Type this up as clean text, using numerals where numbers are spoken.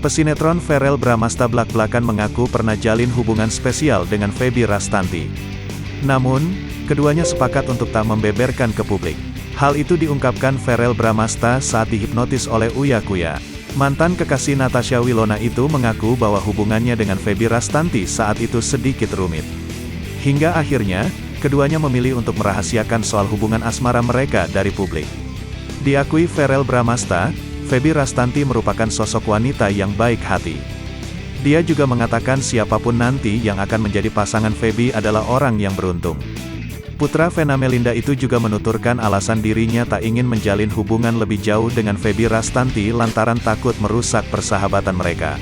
Pesinetron Verrell Bramasta blak-blakan mengaku pernah jalin hubungan spesial dengan Feby Rastanti. Namun, keduanya sepakat untuk tak membeberkan ke publik. Hal itu diungkapkan Verrell Bramasta saat dihipnotis oleh Uya Kuya. Mantan kekasih Natasha Wilona itu mengaku bahwa hubungannya dengan Feby Rastanti saat itu sedikit rumit. Hingga akhirnya, keduanya memilih untuk merahasiakan soal hubungan asmara mereka dari publik. Diakui Verrell Bramasta, Feby Rastanti merupakan sosok wanita yang baik hati. Dia juga mengatakan siapapun nanti yang akan menjadi pasangan Feby adalah orang yang beruntung. Putra Vena Melinda itu juga menuturkan alasan dirinya tak ingin menjalin hubungan lebih jauh dengan Feby Rastanti lantaran takut merusak persahabatan mereka.